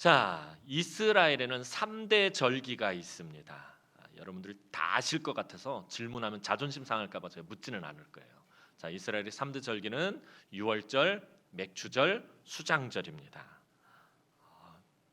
자, 이스라엘에는 3대 절기가 있습니다. 여러분들 다 아실 것 같아서 질문하면 자존심 상할까 봐 제가 묻지는 않을 거예요. 자, 이스라엘의 3대 절기는 유월절, 맥추절, 수장절입니다.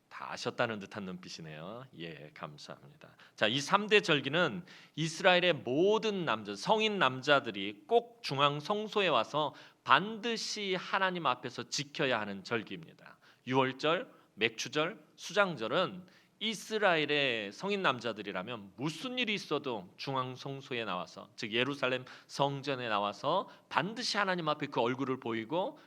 다 아셨다는 듯한 눈빛이네요. 예, 감사합니다. 자, 이 3대 절기는 이스라엘의 모든 남자, 성인 남자들이 꼭 중앙 성소에 와서 반드시 하나님 앞에서 지켜야 하는 절기입니다. 유월절, 맥추절, 수장절은 이스라엘의 성인 남자들이라면 무슨 일이 있어도 중앙 성소에 나와서, 즉 예루살렘 성전에 나와서 반드시 하나님 앞에 그 얼굴을 보이고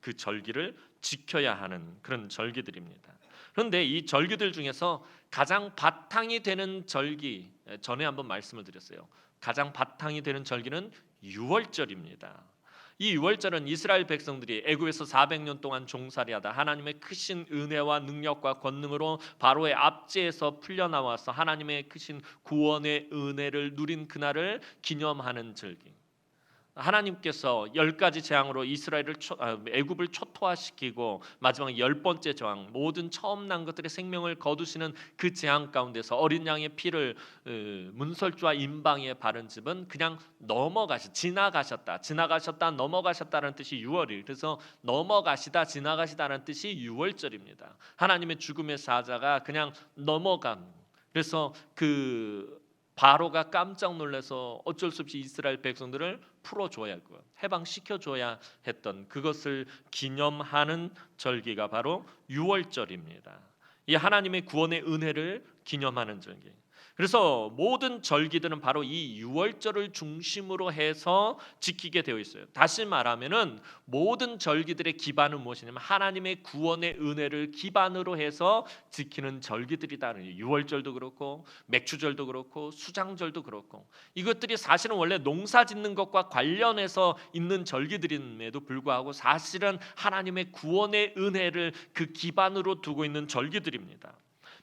그 절기를 지켜야 하는 그런 절기들입니다. 그런데 이 절기들 중에서 가장 바탕이 되는 절기, 전에 한번 말씀을 드렸어요. 가장 바탕이 되는 절기는 유월절입니다. 이 유월절은 이스라엘 백성들이 애굽에서 400년 동안 종살이하다 하나님의 크신 은혜와 능력과 권능으로 바로의 압제에서 풀려나와서 하나님의 크신 구원의 은혜를 누린 그날을 기념하는 절기. 하나님께서 10가지 재앙으로 이스라엘을 애굽을 초토화시키고 마지막 10번째 저항, 모든 처음 난 것들의 생명을 거두시는 그 재앙 가운데서 어린 양의 피를 문설주와 임방에 바른 집은 그냥 지나가셨다 넘어가셨다는 뜻이 유월일. 그래서 넘어가시다 지나가시다는 뜻이 유월절입니다. 하나님의 죽음의 사자가 그냥 넘어감. 그래서 그 바로가 깜짝 놀라서 어쩔 수 없이 이스라엘 백성들을 풀어줘야 하고 해방시켜줘야 했던 그것을 기념하는 절기가 바로 유월절입니다. 이 하나님의 구원의 은혜를 기념하는 절기. 그래서 모든 절기들은 바로 이 유월절을 중심으로 해서 지키게 되어 있어요. 다시 말하면은 모든 절기들의 기반은 무엇이냐면 하나님의 구원의 은혜를 기반으로 해서 지키는 절기들이다. 유월절도 그렇고 맥추절도 그렇고 수장절도 그렇고 이것들이 사실은 원래 농사 짓는 것과 관련해서 있는 절기들임에도 불구하고 사실은 하나님의 구원의 은혜를 그 기반으로 두고 있는 절기들입니다.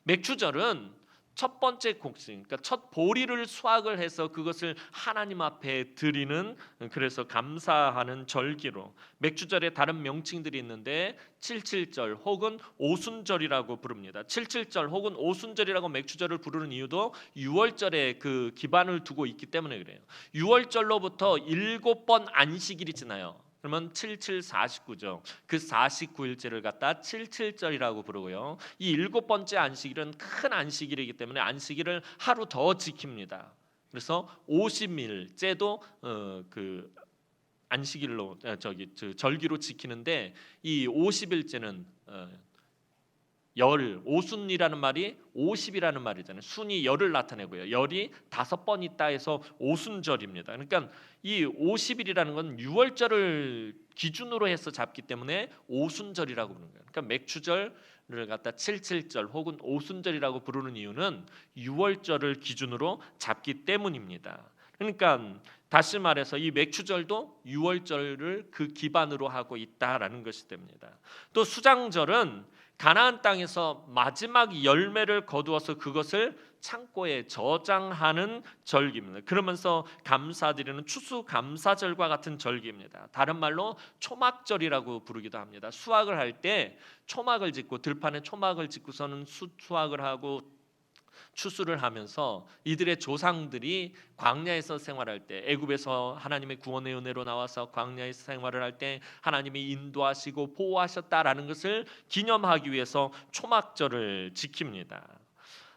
맥추절은 첫 번째 곡식, 그러니까 첫 보리를 수확을 해서 그것을 하나님 앞에 드리는, 그래서 감사하는 절기로 맥주절에 다른 명칭들이 있는데 칠칠절 혹은 오순절이라고 부릅니다. 칠칠절 혹은 오순절이라고 맥주절을 부르는 이유도 유월절에 그 기반을 두고 있기 때문에 그래요. 유월절로부터 7번 안식일이 지나요. 그러면 77, 49죠. 그 49일째를 갖다 77절이라고 부르고요. 이 7번째 안식일은 큰 안식일이기 때문에 안식일을 하루 더 지킵니다. 그래서 50일째도 그 안식일로 절기로 지키는데 이 50일째는 열, 오순이라는 말이 50이라는 말이잖아요. 순이 열을 나타내고요. 열이 5번 있다 해서 오순절입니다. 그러니까 이 50일이라는 건 유월절을 기준으로 해서 잡기 때문에 오순절이라고 부르는 거예요. 그러니까 맥추절을 갖다 칠칠절 혹은 오순절이라고 부르는 이유는 유월절을 기준으로 잡기 때문입니다. 그러니까 다시 말해서 이 맥추절도 유월절을 그 기반으로 하고 있다라는 것이 됩니다. 또 수장절은 가나안 땅에서 마지막 열매를 거두어서 그것을 창고에 저장하는 절기입니다. 그러면서 감사드리는 추수감사절과 같은 절기입니다. 다른 말로 초막절이라고 부르기도 합니다. 수확을 할 때 초막을 짓고 들판에 초막을 짓고서는 수확을 하고 추수를 하면서 이들의 조상들이 광야에서 생활할 때 애굽에서 하나님의 구원의 은혜로 나와서 광야에서 생활을 할 때 하나님이 인도하시고 보호하셨다라는 것을 기념하기 위해서 초막절을 지킵니다.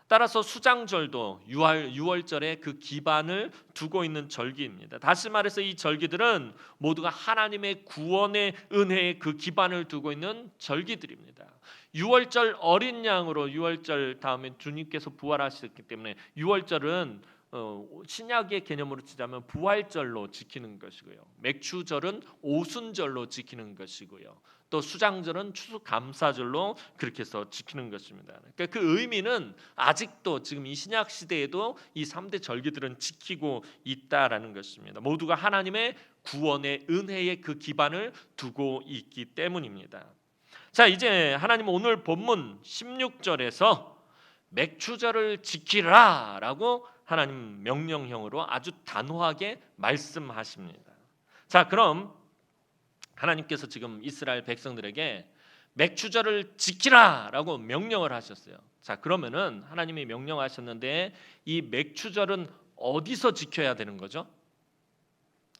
따라서 수장절도 유월절에 그 기반을 두고 있는 절기입니다. 다시 말해서 이 절기들은 모두가 하나님의 구원의 은혜의 그 기반을 두고 있는 절기들입니다. 유월절 어린 양으로 유월절 다음에 주님께서 부활하셨기 때문에 유월절은 신약의 개념으로 치자면 부활절로 지키는 것이고요. 맥추절은 오순절로 지키는 것이고요. 또 수장절은 추수감사절로 그렇게 해서 지키는 것입니다. 그러니까 그 의미는 아직도 지금 이 신약 시대에도 이 3대 절기들은 지키고 있다라는 것입니다. 모두가 하나님의 구원의 은혜의 그 기반을 두고 있기 때문입니다. 자, 이제 하나님은 오늘 본문 16절에서 맥추절을 지키라라고 하나님 명령형으로 아주 단호하게 말씀하십니다. 자, 그럼 하나님께서 지금 이스라엘 백성들에게 맥추절을 지키라라고 명령을 하셨어요. 자, 그러면은 하나님이 명령하셨는데 이 맥추절은 어디서 지켜야 되는 거죠?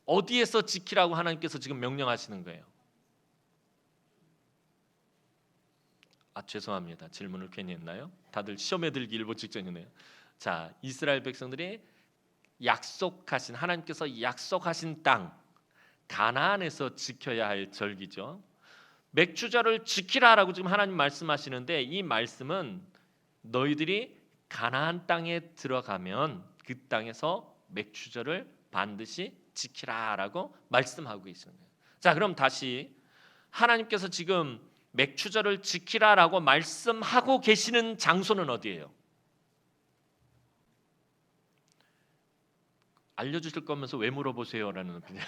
어디에서 지키라고 하나님께서 지금 명령하시는 거예요? 죄송합니다. 질문을 괜히 했나요? 다들 시험에 들기 일보 직전이네요. 자, 이스라엘 백성들이 하나님께서 약속하신 땅 가나안에서 지켜야 할 절기죠. 맥추절을 지키라라고 지금 하나님 말씀하시는데, 이 말씀은 너희들이 가나안 땅에 들어가면 그 땅에서 맥추절을 반드시 지키라라고 말씀하고 있습니다. 자, 그럼 다시 하나님께서 지금 맥추절을 지키라라고 말씀하고 계시는 장소는 어디예요? 알려주실 거면서 왜 물어보세요라는 그냥.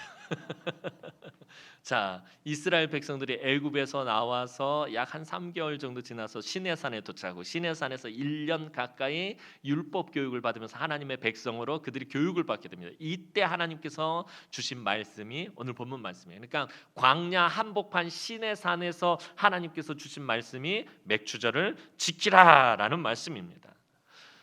자, 이스라엘 백성들이 애굽에서 나와서 약 한 3개월 정도 지나서 시내산에 도착하고 시내산에서 1년 가까이 율법 교육을 받으면서 하나님의 백성으로 그들이 교육을 받게 됩니다. 이때 하나님께서 주신 말씀이 오늘 본문 말씀이에요. 그러니까 광야 한복판 시내산에서 하나님께서 주신 말씀이 맥추절을 지키라라는 말씀입니다.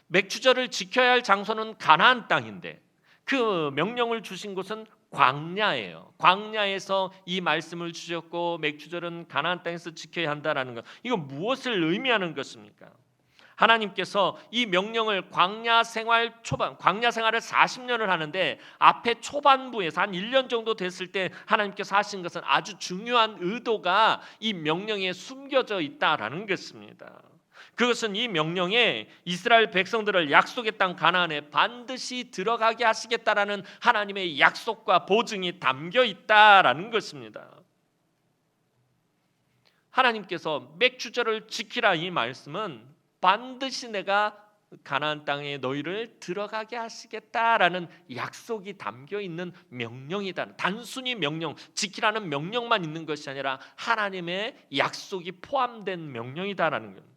맥추절을 지켜야 할 장소는 가나안 땅인데 그 명령을 주신 곳은 광야예요. 광야에서 이 말씀을 주셨고 맥추절은 가나안 땅에서 지켜야 한다라는 것. 이거 무엇을 의미하는 것입니까? 하나님께서 이 명령을 광야 생활을 40년을 하는데 앞에 초반부에서 한 1년 정도 됐을 때 하나님께서 하신 것은 아주 중요한 의도가 이 명령에 숨겨져 있다라는 것입니다. 그것은 이 명령에 이스라엘 백성들을 약속의 땅 가나안에 반드시 들어가게 하시겠다라는 하나님의 약속과 보증이 담겨 있다라는 것입니다. 하나님께서 맥추절을 지키라 이 말씀은 반드시 내가 가나안 땅에 너희를 들어가게 하시겠다라는 약속이 담겨 있는 명령이다. 단순히 명령, 지키라는 명령만 있는 것이 아니라 하나님의 약속이 포함된 명령이다라는 겁니다.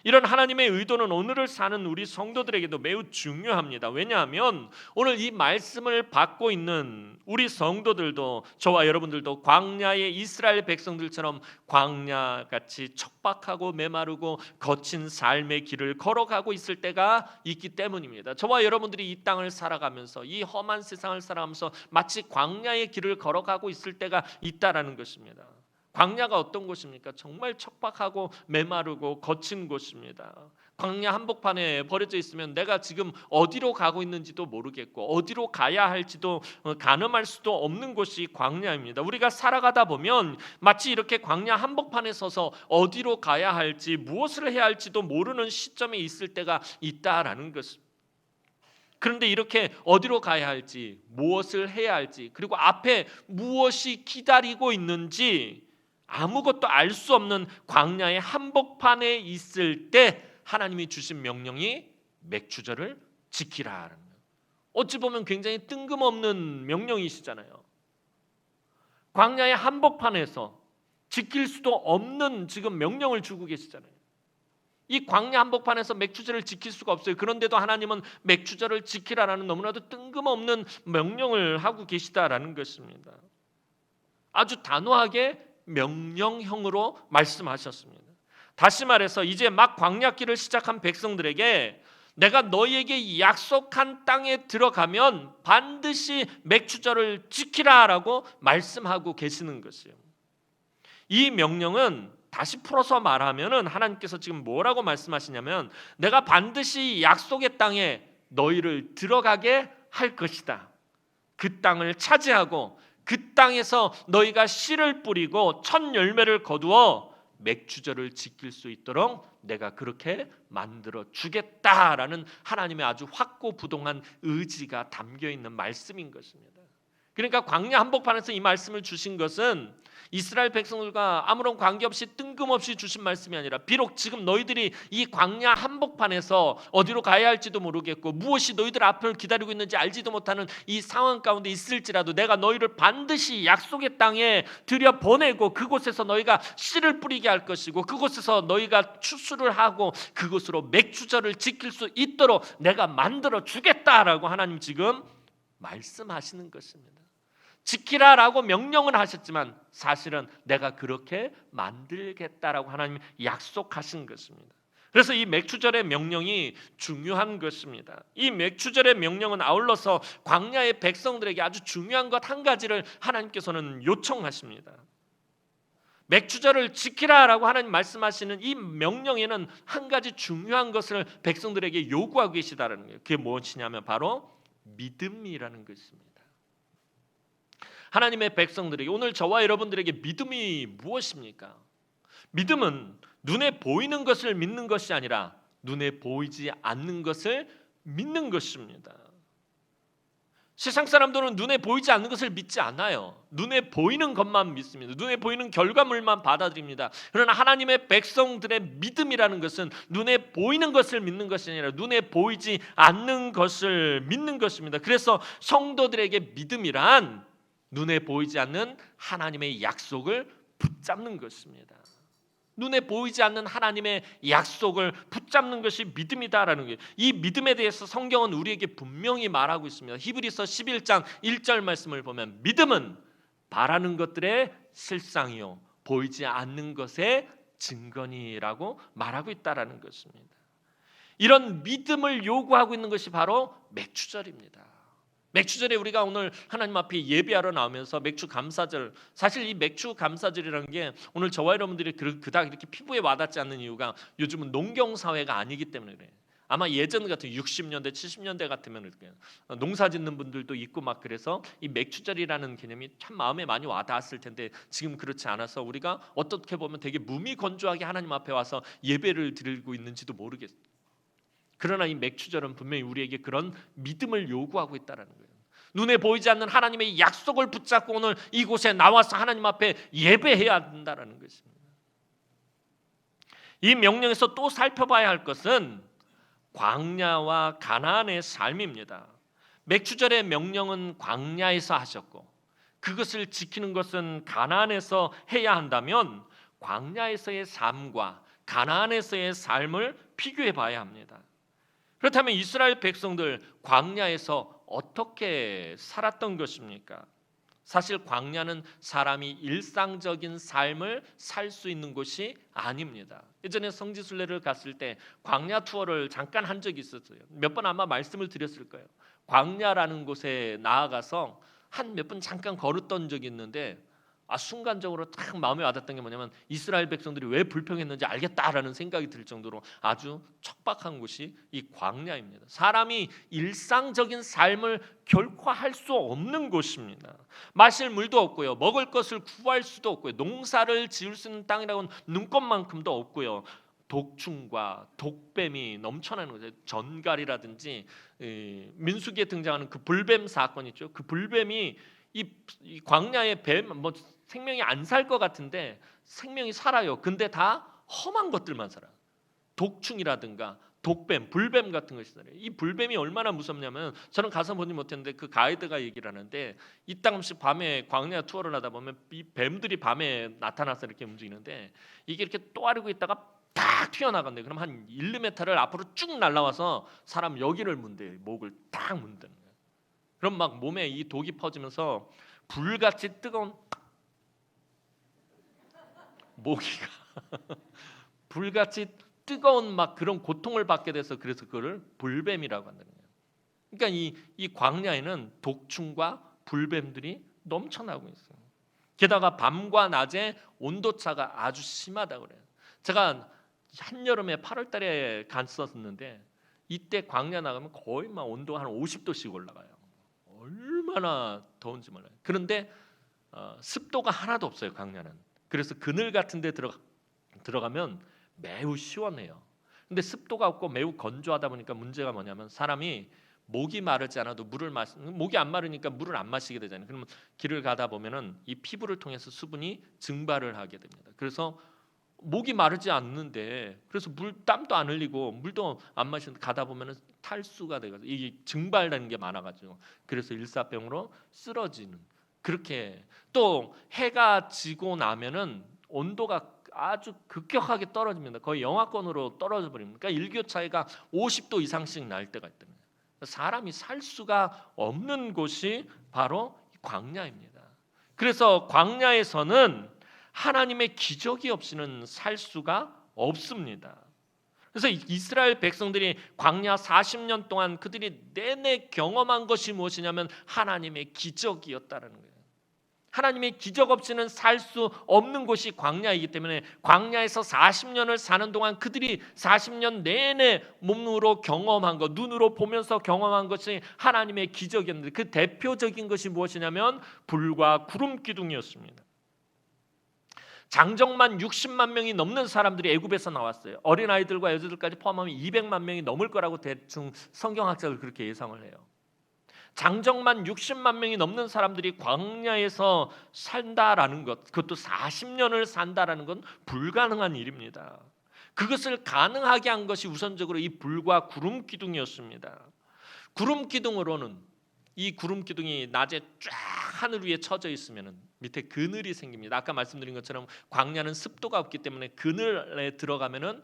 이런 하나님의 의도는 오늘을 사는 우리 성도들에게도 매우 중요합니다. 왜냐하면 오늘 이 말씀을 받고 있는 우리 성도들도, 저와 여러분들도 광야의 이스라엘 백성들처럼 광야같이 척박하고 메마르고 거친 삶의 길을 걸어가고 있을 때가 있기 때문입니다. 저와 여러분들이 이 땅을 살아가면서, 이 험한 세상을 살아가면서 마치 광야의 길을 걸어가고 있을 때가 있다라는 것입니다. 광야가 어떤 곳입니까? 정말 척박하고 메마르고 거친 곳입니다. 광야 한복판에 버려져 있으면 내가 지금 어디로 가고 있는지도 모르겠고 어디로 가야 할지도 가늠할 수도 없는 곳이 광야입니다. 우리가 살아가다 보면 마치 이렇게 광야 한복판에 서서 어디로 가야 할지 무엇을 해야 할지도 모르는 시점에 있을 때가 있다라는 것입니다. 그런데 이렇게 어디로 가야 할지, 무엇을 해야 할지, 그리고 앞에 무엇이 기다리고 있는지 아무것도 알 수 없는 광야의 한복판에 있을 때 하나님이 주신 명령이 맥추절을 지키라는 거예요. 어찌 보면 굉장히 뜬금없는 명령이시잖아요. 광야의 한복판에서 지킬 수도 없는 지금 명령을 주고 계시잖아요. 이 광야 한복판에서 맥추절을 지킬 수가 없어요. 그런데도 하나님은 맥추절을 지키라라는 너무나도 뜬금없는 명령을 하고 계시다라는 것입니다. 아주 단호하게 명령형으로 말씀하셨습니다. 다시 말해서 이제 막 광야길을 시작한 백성들에게 내가 너희에게 약속한 땅에 들어가면 반드시 맥추절을 지키라라고 말씀하고 계시는 것이에요. 이 명령은 다시 풀어서 말하면은 하나님께서 지금 뭐라고 말씀하시냐면 내가 반드시 약속의 땅에 너희를 들어가게 할 것이다. 그 땅을 차지하고 그 땅에서 너희가 씨를 뿌리고 첫 열매를 거두어 맥추절을 지킬 수 있도록 내가 그렇게 만들어 주겠다라는 하나님의 아주 확고부동한 의지가 담겨 있는 말씀인 것입니다. 그러니까 광야 한복판에서 이 말씀을 주신 것은 이스라엘 백성들과 아무런 관계없이 뜬금없이 주신 말씀이 아니라 비록 지금 너희들이 이 광야 한복판에서 어디로 가야 할지도 모르겠고 무엇이 너희들 앞을 기다리고 있는지 알지도 못하는 이 상황 가운데 있을지라도 내가 너희를 반드시 약속의 땅에 들여보내고 그곳에서 너희가 씨를 뿌리게 할 것이고 그곳에서 너희가 추수를 하고 그곳으로 맥추절을 지킬 수 있도록 내가 만들어 주겠다라고 하나님 지금 말씀하시는 것입니다. 지키라라고 명령은 하셨지만 사실은 내가 그렇게 만들겠다라고 하나님이 약속하신 것입니다. 그래서 이 맥추절의 명령이 중요한 것입니다. 이 맥추절의 명령은 아울러서 광야의 백성들에게 아주 중요한 것 한 가지를 하나님께서는 요청하십니다. 맥추절을 지키라라고 하나님 말씀하시는 이 명령에는 한 가지 중요한 것을 백성들에게 요구하고 계시다는 거예요. 그게 무엇이냐면 바로 믿음이라는 것입니다. 하나님의 백성들에게, 오늘 저와 여러분들에게 믿음이 무엇입니까? 믿음은 눈에 보이는 것을 믿는 것이 아니라 눈에 보이지 않는 것을 믿는 것입니다. 세상 사람들은 눈에 보이지 않는 것을 믿지 않아요. 눈에 보이는 것만 믿습니다. 눈에 보이는 결과물만 받아들입니다. 그러나 하나님의 백성들의 믿음이라는 것은 눈에 보이는 것을 믿는 것이 아니라 눈에 보이지 않는 것을 믿는 것입니다. 그래서 성도들에게 믿음이란 눈에 보이지 않는 하나님의 약속을 붙잡는 것입니다. 눈에 보이지 않는 하나님의 약속을 붙잡는 것이 믿음이다라는 거예요. 이 믿음에 대해서 성경은 우리에게 분명히 말하고 있습니다. 히브리서 11장 1절 말씀을 보면 믿음은 바라는 것들의 실상이요 보이지 않는 것의 증거니라고 말하고 있다라는 것입니다. 이런 믿음을 요구하고 있는 것이 바로 맥추절입니다. 맥추절에 우리가 오늘 하나님 앞에 예배하러 나오면서 맥추 감사절, 사실 이 맥추 감사절이라는 게 오늘 저와 여러분들이 그닥 이렇게 피부에 와닿지 않는 이유가 요즘은 농경 사회가 아니기 때문에 그래요. 아마 예전 같은 60년대 70년대 같으면 농사 짓는 분들도 있고 막 그래서 이 맥추절이라는 개념이 참 마음에 많이 와닿았을 텐데 지금 그렇지 않아서 우리가 어떻게 보면 되게 무미건조하게 하나님 앞에 와서 예배를 드리고 있는지도 모르겠어요. 그러나 이 맥추절은 분명히 우리에게 그런 믿음을 요구하고 있다는 거예요. 눈에 보이지 않는 하나님의 약속을 붙잡고 오늘 이곳에 나와서 하나님 앞에 예배해야 한다는 것입니다. 이 명령에서 또 살펴봐야 할 것은 광야와 가나안의 삶입니다. 맥추절의 명령은 광야에서 하셨고 그것을 지키는 것은 가나안에서 해야 한다면 광야에서의 삶과 가나안에서의 삶을 비교해 봐야 합니다. 그렇다면 이스라엘 백성들 광야에서 어떻게 살았던 것입니까? 사실 광야는 사람이 일상적인 삶을 살 수 있는 곳이 아닙니다. 예전에 성지순례를 갔을 때 광야 투어를 잠깐 한 적이 있었어요. 몇 번 아마 말씀을 드렸을 거예요. 광야라는 곳에 나아가서 한 몇 번 잠깐 걸었던 적이 있는데 순간적으로 딱 마음에 와닿았던 게 뭐냐면 이스라엘 백성들이 왜 불평했는지 알겠다라는 생각이 들 정도로 아주 척박한 곳이 이 광야입니다. 사람이 일상적인 삶을 결코 할 수 없는 곳입니다. 마실 물도 없고요, 먹을 것을 구할 수도 없고요, 농사를 지을 수 있는 땅이라고는 눈꼽만큼도 없고요, 독충과 독뱀이 넘쳐나는 거죠. 전갈이라든지 민수기에 등장하는 그 불뱀 사건 있죠. 그 불뱀이 이 광야의 뱀 생명이 안 살 것 같은데 생명이 살아요. 근데 다 험한 것들만 살아요. 독충이라든가 독뱀, 불뱀 같은 것이 살아요. 이 불뱀이 얼마나 무섭냐면 저는 가서 보지 못했는데 그 가이드가 얘기를 하는데 이따금씩 밤에 광야 투어를 하다 보면 이 뱀들이 밤에 나타나서 이렇게 움직이는데 이게 이렇게 또아리고 있다가 딱 튀어나간대. 그럼 한 1~2m를 앞으로 쭉 날아와서 사람 여기를 문대, 목을 딱 문다는 거예요. 그럼 막 몸에 이 독이 퍼지면서 불같이 뜨거운 모기가 불같이 뜨거운 막 그런 고통을 받게 돼서 그래서 그거를 불뱀이라고 한다는 거예요. 그러니까 이 광야에는 독충과 불뱀들이 넘쳐나고 있어요. 게다가 밤과 낮의 온도차가 아주 심하다고 그래요. 제가 한여름에 8월 달에 갔었는데 이때 광야 나가면 거의 막 온도가 한 50도씩 올라가요. 얼마나 더운지 몰라요. 그런데 습도가 하나도 없어요, 광야는. 그래서 그늘 같은 데 들어가면 매우 시원해요. 근데 습도가 없고 매우 건조하다 보니까 문제가 뭐냐면 사람이 목이 마르지 않아도 목이 안 마르니까 물을 안 마시게 되잖아요. 그러면 길을 가다 보면은 이 피부를 통해서 수분이 증발을 하게 됩니다. 그래서 목이 마르지 않는데 그래서 땀도 안 흘리고 물도 안 마시는데 가다 보면은 탈수가 돼가지고 이게 증발되는 게 많아가지고 그래서 일사병으로 쓰러지는, 그렇게 또 해가 지고 나면은 온도가 아주 급격하게 떨어집니다. 거의 영하권으로 떨어져 버립니다. 그러니까 일교차가 50도 이상씩 날 때가 있답니다. 사람이 살 수가 없는 곳이 바로 광야입니다. 그래서 광야에서는 하나님의 기적이 없이는 살 수가 없습니다. 그래서 이스라엘 백성들이 광야 40년 동안 그들이 내내 경험한 것이 무엇이냐면 하나님의 기적이었다는 거예요. 하나님의 기적 없이는 살 수 없는 곳이 광야이기 때문에 광야에서 40년을 사는 동안 그들이 40년 내내 몸으로 경험한 것, 눈으로 보면서 경험한 것이 하나님의 기적이었는데 그 대표적인 것이 무엇이냐면 불과 구름 기둥이었습니다. 장정만 60만 명이 넘는 사람들이 애굽에서 나왔어요. 어린아이들과 여자들까지 포함하면 200만 명이 넘을 거라고 대충 성경학자들 그렇게 예상을 해요. 장정만 60만 명이 넘는 사람들이 광야에서 산다라는 것, 그것도 40년을 산다라는 건 불가능한 일입니다. 그것을 가능하게 한 것이 우선적으로 이 불과 구름 기둥이었습니다. 구름 기둥으로는 이 구름 기둥이 낮에 쫙 하늘 위에 쳐져 있으면 밑에 그늘이 생깁니다. 아까 말씀드린 것처럼 광야는 습도가 없기 때문에 그늘에 들어가면은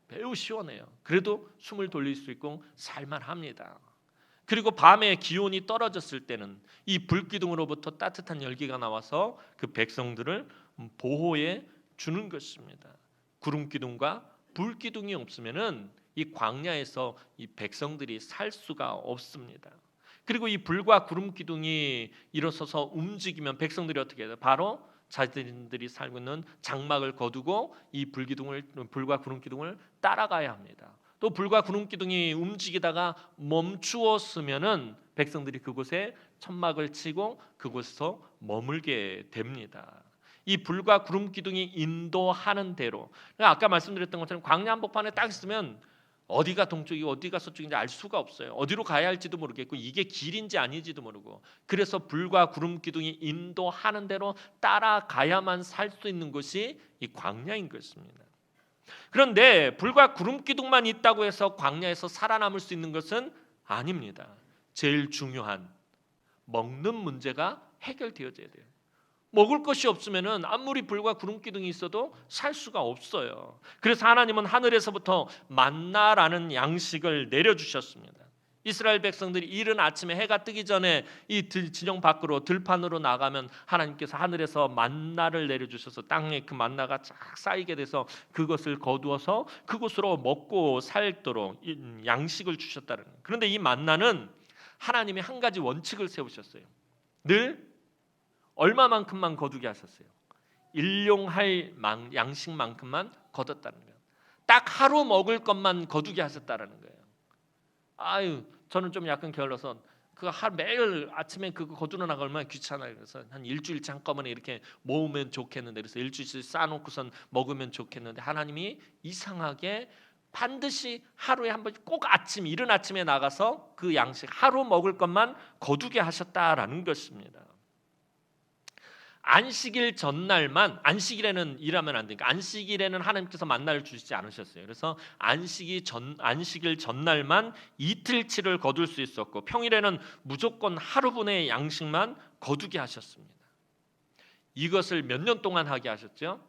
매우 시원해요. 그래도 숨을 돌릴 수 있고 살만합니다. 그리고 밤에 기온이 떨어졌을 때는 이 불기둥으로부터 따뜻한 열기가 나와서 그 백성들을 보호해 주는 것입니다. 구름기둥과 불기둥이 없으면은 이 광야에서 이 백성들이 살 수가 없습니다. 그리고 이 불과 구름 기둥이 일어서서 움직이면 백성들이 어떻게 해요? 바로 자신들이 살고 있는 장막을 거두고 이 불과 구름 기둥을 따라가야 합니다. 또 불과 구름 기둥이 움직이다가 멈추었으면은 백성들이 그곳에 천막을 치고 그곳에서 머물게 됩니다. 이 불과 구름 기둥이 인도하는 대로, 아까 말씀드렸던 것처럼 광야 한복판에 딱 있으면 어디가 동쪽이고 어디가 서쪽인지 알 수가 없어요. 어디로 가야 할지도 모르겠고 이게 길인지 아닌지도 모르고, 그래서 불과 구름 기둥이 인도하는 대로 따라가야만 살 수 있는 것이 이 광야인 것입니다. 그런데 불과 구름 기둥만 있다고 해서 광야에서 살아남을 수 있는 것은 아닙니다. 제일 중요한 먹는 문제가 해결되어져야 돼요. 먹을 것이 없으면은 아무리 불과 구름 기둥이 있어도 살 수가 없어요. 그래서 하나님은 하늘에서부터 만나라는 양식을 내려주셨습니다. 이스라엘 백성들이 이른 아침에 해가 뜨기 전에 이 진영 밖으로 들판으로 나가면 하나님께서 하늘에서 만나를 내려주셔서 땅에 그 만나가 쫙 쌓이게 돼서 그것을 거두어서 그곳으로 먹고 살도록 양식을 주셨다는 거예요. 그런데 이 만나는 하나님이 한 가지 원칙을 세우셨어요. 늘 얼마만큼만 거두게 하셨어요? 일용할 양식만큼만 거뒀다는 거예요. 딱 하루 먹을 것만 거두게 하셨다는 거예요. 아유, 저는 좀 약간 게을러서 매일 아침에 그거 거두러 나가 얼마나 귀찮아요. 그래서 한 일주일치 한꺼번에 이렇게 모으면 좋겠는데, 그래서 일주일씩 쌓아놓고선 먹으면 좋겠는데, 하나님이 이상하게 반드시 하루에 한 번 꼭 이른 아침에 나가서 그 양식 하루 먹을 것만 거두게 하셨다라는 것입니다. 안식일 전날만, 안식일에는 일하면 안 되니까 안식일에는 하나님께서 만나를 주시지 않으셨어요. 그래서 안식일 전날만 이틀치를 거둘 수 있었고 평일에는 무조건 하루분의 양식만 거두게 하셨습니다. 이것을 몇 년 동안 하게 하셨죠?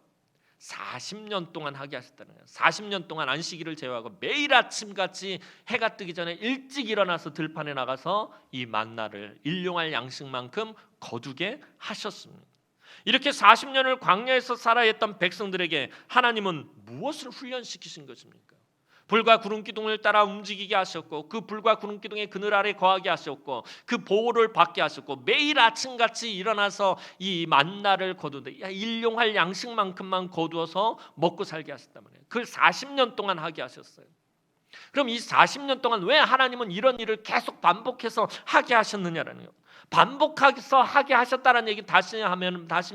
40년 동안 하게 하셨다는 거예요. 40년 동안 안식일을 제외하고 매일 아침같이 해가 뜨기 전에 일찍 일어나서 들판에 나가서 이 만나를 일용할 양식만큼 거두게 하셨습니다. 이렇게 40년을 광야에서 살아야 했던 백성들에게 하나님은 무엇을 훈련시키신 것입니까? 불과 구름 기둥을 따라 움직이게 하셨고 그 불과 구름 기둥의 그늘 아래 거하게 하셨고 그 보호를 받게 하셨고 매일 아침같이 일어나서 이 만나를 거두되 일용할 양식만큼만 거두어서 먹고 살게 하셨단 말이에요. 그걸 40년 동안 하게 하셨어요. 그럼 이 40년 동안 왜 하나님은 이런 일을 계속 반복해서 하게 하셨느냐라는 거예요. 반복해서 하게 하셨다는 얘기 다시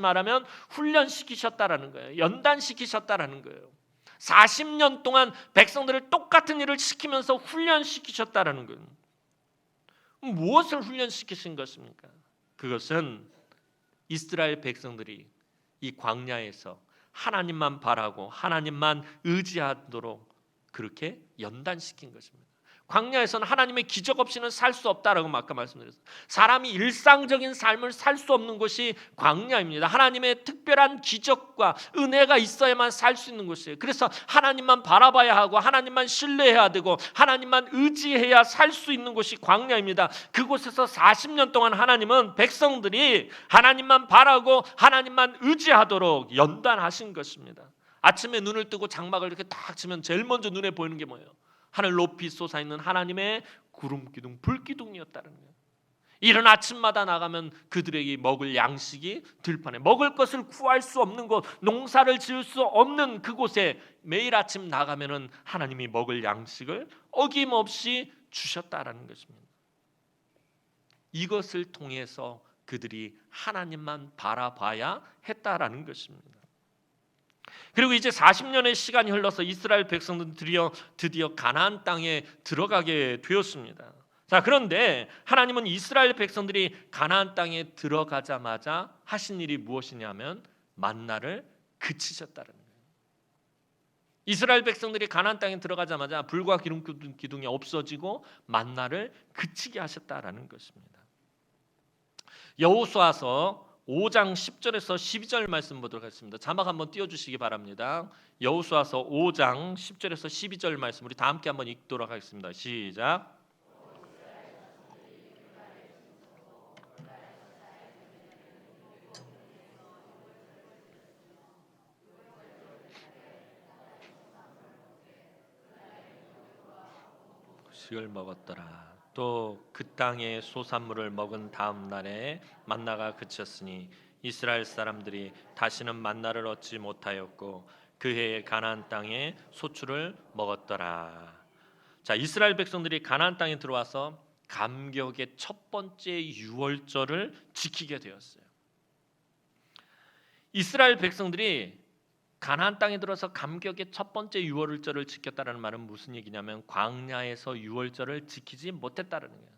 말하면 훈련시키셨다라는 거예요. 연단시키셨다라는 거예요. 40년 동안 백성들을 똑같은 일을 시키면서 훈련시키셨다라는 거예요. 무엇을 훈련시키신 것입니까? 그것은 이스라엘 백성들이 이 광야에서 하나님만 바라고 하나님만 의지하도록 그렇게 연단시킨 것입니다. 광야에서는 하나님의 기적 없이는 살 수 없다라고 아까 말씀드렸어요. 사람이 일상적인 삶을 살 수 없는 곳이 광야입니다. 하나님의 특별한 기적과 은혜가 있어야만 살 수 있는 곳이에요. 그래서 하나님만 바라봐야 하고 하나님만 신뢰해야 되고 하나님만 의지해야 살 수 있는 곳이 광야입니다. 그곳에서 40년 동안 하나님은 백성들이 하나님만 바라고 하나님만 의지하도록 연단하신 것입니다. 아침에 눈을 뜨고 장막을 이렇게 딱 치면 제일 먼저 눈에 보이는 게 뭐예요? 하늘 높이 솟아있는 하나님의 구름기둥, 불기둥이었다는 거예요. 이른 아침마다 나가면 그들에게 먹을 양식이 들판에, 먹을 것을 구할 수 없는 곳, 농사를 지을 수 없는 그곳에 매일 아침 나가면은 하나님이 먹을 양식을 어김없이 주셨다라는 것입니다. 이것을 통해서 그들이 하나님만 바라봐야 했다라는 것입니다. 그리고 이제 40년의 시간이 흘러서 이스라엘 백성들은 드디어 가나안 땅에 들어가게 되었습니다. 자, 그런데 하나님은 이스라엘 백성들이 가나안 땅에 들어가자마자 하신 일이 무엇이냐면 만나를 그치셨다는 거예요. 이스라엘 백성들이 가나안 땅에 들어가자마자 불과 기둥이 없어지고 만나를 그치게 하셨다라는 것입니다. 여호수아서 5장 10절에서 12절 말씀 보도록 하겠습니다. 자막 한번 띄워주시기 바랍니다. 여호수아서 5장 10절에서 12절 말씀 우리 다 함께 한번 읽도록 하겠습니다. 시작. 곡식을 먹었더라. 또 그 땅의 소산물을 먹은 다음 날에 만나가 그쳤으니 이스라엘 사람들이 다시는 만나를 얻지 못하였고 그 해에 가나안 땅에 소출을 먹었더라. 자, 이스라엘 백성들이 가나안 땅에 들어와서 감격의 첫 번째 유월절을 지키게 되었어요. 이스라엘 백성들이 가나안 땅에 들어서 감격의 첫 번째 유월절을 지켰다라는 말은 무슨 얘기냐면 광야에서 유월절을 지키지 못했다는 거예요.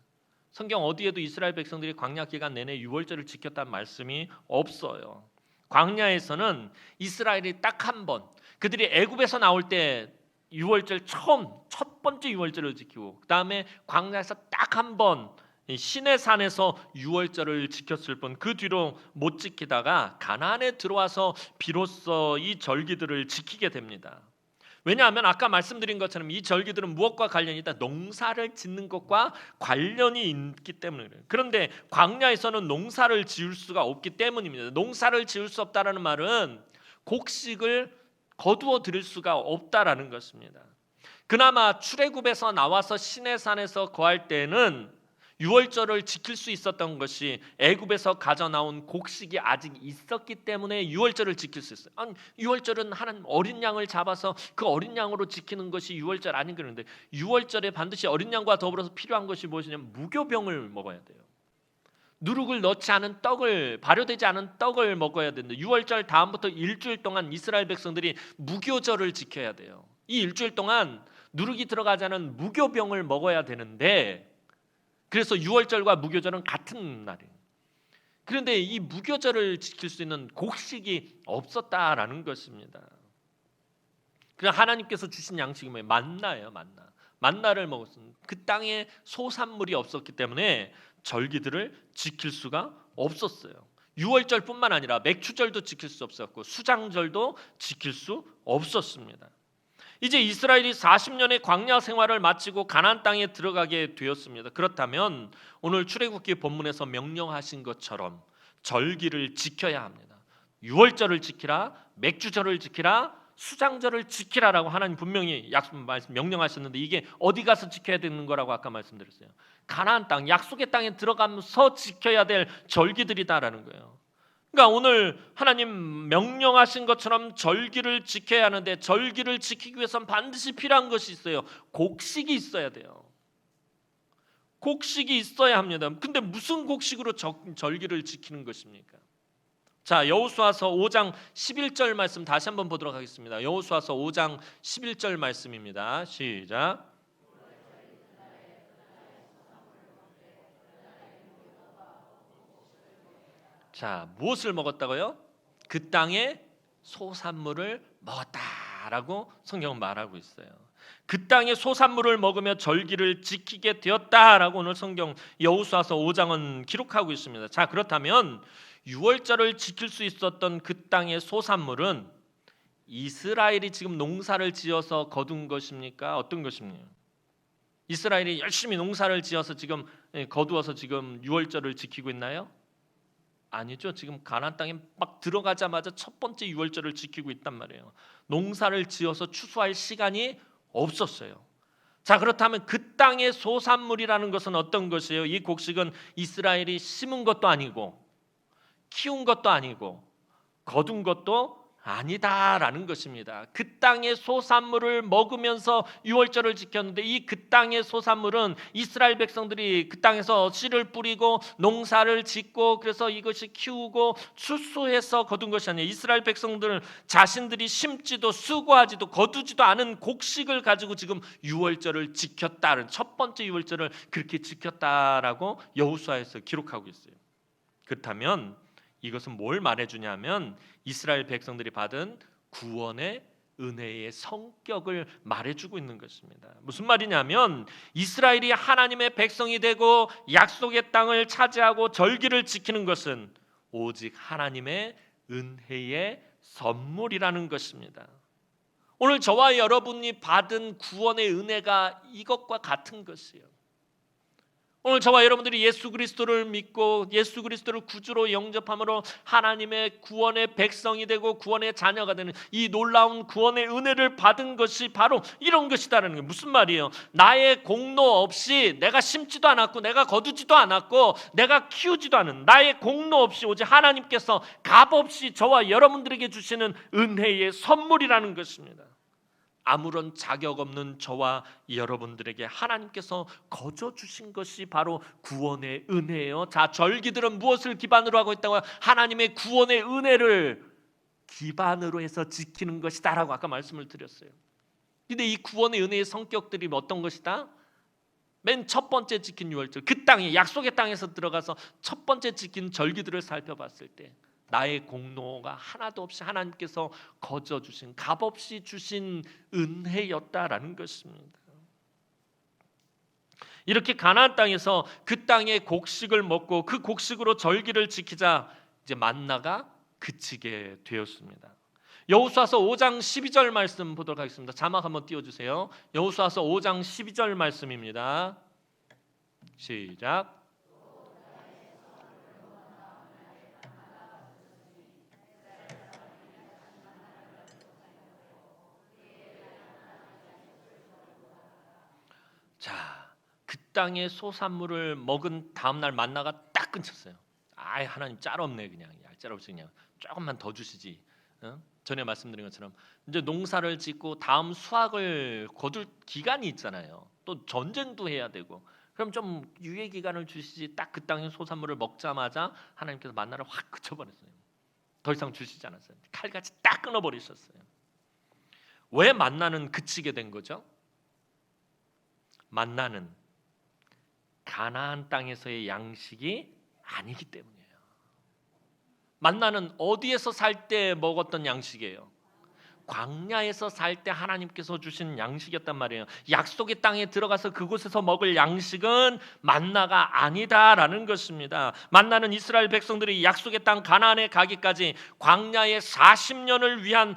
성경 어디에도 이스라엘 백성들이 광야 기간 내내 유월절을 지켰다는 말씀이 없어요. 광야에서는 이스라엘이 딱 한 번, 그들이 애굽에서 나올 때 유월절 첫 번째 유월절을 지키고, 그 다음에 광야에서 딱 한 번 시내산에서 유월절을 지켰을 뿐 그 뒤로 못 지키다가 가나안에 들어와서 비로소 이 절기들을 지키게 됩니다. 왜냐하면 아까 말씀드린 것처럼 이 절기들은 무엇과 관련이 있다? 농사를 짓는 것과 관련이 있기 때문에 그래요. 그런데 광야에서는 농사를 지을 수가 없기 때문입니다. 농사를 지을 수 없다라는 말은 곡식을 거두어 들일 수가 없다라는 것입니다. 그나마 출애굽에서 나와서 시내산에서 거할 때는 유월절을 지킬 수 있었던 것이 애굽에서 가져 나온 곡식이 아직 있었기 때문에 유월절을 지킬 수 있어요. 아니, 유월절은 하나님 어린 양을 잡아서 그 어린 양으로 지키는 것이 유월절 아닌 그런데 유월절에 반드시 어린 양과 더불어서 필요한 것이 무엇이냐면 무교병을 먹어야 돼요. 누룩을 넣지 않은 떡을, 발효되지 않은 떡을 먹어야 되는데 유월절 다음부터 일주일 동안 이스라엘 백성들이 무교절을 지켜야 돼요. 이 일주일 동안 누룩이 들어가지 않은 무교병을 먹어야 되는데 그래서 유월절과 무교절은 같은 날이에요. 그런데 이 무교절을 지킬 수 있는 곡식이 없었다라는 것입니다. 그래서 하나님께서 주신 양식이 뭐예요? 만나예요, 만나. 만나를 먹었습니다. 그 땅에 소산물이 없었기 때문에 절기들을 지킬 수가 없었어요. 유월절뿐만 아니라 맥추절도 지킬 수 없었고 수장절도 지킬 수 없었습니다. 이제 이스라엘이 40년의 광야 생활을 마치고 가나안 땅에 들어가게 되었습니다. 그렇다면 오늘 출애굽기 본문에서 명령하신 것처럼 절기를 지켜야 합니다. 유월절을 지키라, 맥주절을 지키라, 수장절을 지키라라고 하나님 분명히 명령하셨는데 이게 어디 가서 지켜야 되는 거라고 아까 말씀드렸어요. 가나안 땅, 약속의 땅에 들어가면서 지켜야 될 절기들이다라는 거예요. 그러니까 오늘 하나님 명령하신 것처럼 절기를 지켜야 하는데 절기를 지키기 위해서는 반드시 필요한 것이 있어요. 곡식이 있어야 돼요. 곡식이 있어야 합니다. 근데 무슨 곡식으로 절기를 지키는 것입니까? 자, 여호수아서 5장 11절 말씀 다시 한번 보도록 하겠습니다. 여호수아서 5장 11절 말씀입니다. 시작. 자, 무엇을 먹었다고요? 그 땅의 소산물을 먹었다라고 성경은 말하고 있어요. 그 땅의 소산물을 먹으며 절기를 지키게 되었다라고 오늘 성경 여호수아서 5장은 기록하고 있습니다. 자, 그렇다면 유월절을 지킬 수 있었던 그 땅의 소산물은 이스라엘이 지금 농사를 지어서 거둔 것입니까? 어떤 것입니까? 이스라엘이 열심히 농사를 지어서 지금 거두어서 지금 유월절을 지키고 있나요? 아니죠. 지금 가나안 땅에 막 들어가자마자 첫 번째 유월절을 지키고 있단 말이에요. 농사를 지어서 추수할 시간이 없었어요. 자, 그렇다면 그 땅의 소산물이라는 것은 어떤 것이에요? 이 곡식은 이스라엘이 심은 것도 아니고 키운 것도 아니고 거둔 것도 아니다라는 것입니다. 그 땅의 소산물을 먹으면서 유월절을 지켰는데 이 그 땅의 소산물은 이스라엘 백성들이 그 땅에서 씨를 뿌리고 농사를 짓고 그래서 이것이 키우고 추수해서 거둔 것이 아니에요. 이스라엘 백성들 자신들이 심지도 수고하지도 거두지도 않은 곡식을 가지고 지금 유월절을 지켰다는 첫 번째 유월절을 그렇게 지켰다라고 여호수아에서 기록하고 있어요. 그렇다면 이것은 뭘 말해주냐면 이스라엘 백성들이 받은 구원의 은혜의 성격을 말해주고 있는 것입니다. 무슨 말이냐면 이스라엘이 하나님의 백성이 되고 약속의 땅을 차지하고 절기를 지키는 것은 오직 하나님의 은혜의 선물이라는 것입니다. 오늘 저와 여러분이 받은 구원의 은혜가 이것과 같은 것이에요. 오늘 저와 여러분들이 예수 그리스도를 믿고 예수 그리스도를 구주로 영접함으로 하나님의 구원의 백성이 되고 구원의 자녀가 되는 이 놀라운 구원의 은혜를 받은 것이 바로 이런 것이다라는 게 무슨 말이에요? 나의 공로 없이 내가 심지도 않았고 내가 거두지도 않았고 내가 키우지도 않은 나의 공로 없이 오직 하나님께서 값없이 저와 여러분들에게 주시는 은혜의 선물이라는 것입니다. 아무런 자격 없는 저와 여러분들에게 하나님께서 거저 주신 것이 바로 구원의 은혜예요. 자, 절기들은 무엇을 기반으로 하고 있다고요? 하나님의 구원의 은혜를 기반으로 해서 지키는 것이다라고 아까 말씀을 드렸어요. 근데 이 구원의 은혜의 성격들이 어떤 것이다? 맨 첫 번째 지킨 유월절, 그 땅에 약속의 땅에서 들어가서 첫 번째 지킨 절기들을 살펴봤을 때 나의 공로가 하나도 없이 하나님께서 거저 주신 값없이 주신 은혜였다라는 것입니다. 이렇게 가나안 땅에서 그 땅의 곡식을 먹고 그 곡식으로 절기를 지키자 이제 만나가 그치게 되었습니다. 여호수아서 5장 12절 말씀 보도록 하겠습니다. 자막 한번 띄워주세요. 여호수아서 5장 12절 말씀입니다. 시작. 자, 그 땅의 소산물을 먹은 다음 날 만나가 딱 끊쳤어요. 아이, 하나님 짤없네, 그냥 짤없이 그냥 조금만 더 주시지. 전에 말씀드린 것처럼 이제 농사를 짓고 다음 수확을 거둘 기간이 있잖아요. 또 전쟁도 해야 되고 그럼 좀 유예 기간을 주시지. 딱 그 땅의 소산물을 먹자마자 하나님께서 만나를 확 그쳐버렸어요. 더 이상 주시지 않았어요. 칼같이 딱 끊어버리셨어요. 왜 만나는 그치게 된 거죠? 만나는 가나안 땅에서의 양식이 아니기 때문이에요. 만나는 어디에서 살 때 먹었던 양식이에요? 광야에서 살 때 하나님께서 주신 양식이었단 말이에요. 약속의 땅에 들어가서 그곳에서 먹을 양식은 만나가 아니다라는 것입니다. 만나는 이스라엘 백성들이 약속의 땅 가나안에 가기까지 광야의 40년을 위한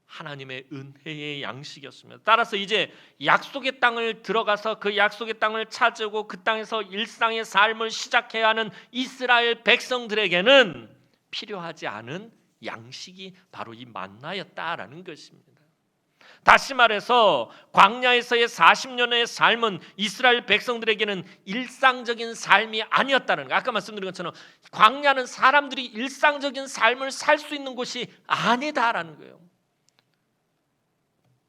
하나님의 은혜의 양식이었습니다. 따라서 이제 약속의 땅을 들어가서 그 약속의 땅을 찾고 그 땅에서 일상의 삶을 시작해야 하는 이스라엘 백성들에게는 필요하지 않은 양식이 바로 이 만나였다라는 것입니다. 다시 말해서 광야에서의 40년의 삶은 이스라엘 백성들에게는 일상적인 삶이 아니었다는 거예요. 아까 말씀드린 것처럼 광야는 사람들이 일상적인 삶을 살 수 있는 곳이 아니다라는 거예요.